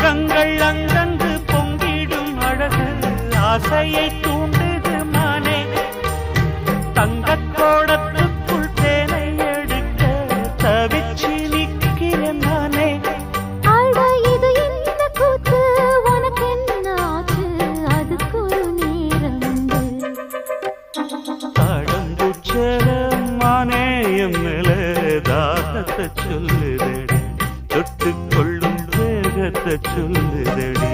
அங்கங்கள் அங்கங்கு பொங்கிடும் அழகு ஆசையை தூண்டுது மானே தங்கக்கோடத்துக்குள் தேனை எடுக்க தவிச்சு நிற்கிறேன் நானே இது என்ன கூத்து உனக்கு என்ன ஆச்சு அதுக்கு ஒரு நேரம் தாழம்பூச்சரமானே எம்மில தாகத்தை சொல்லுதடி தொட்டுக்கொள்ளும் வேகத்தை சொல்லுதடி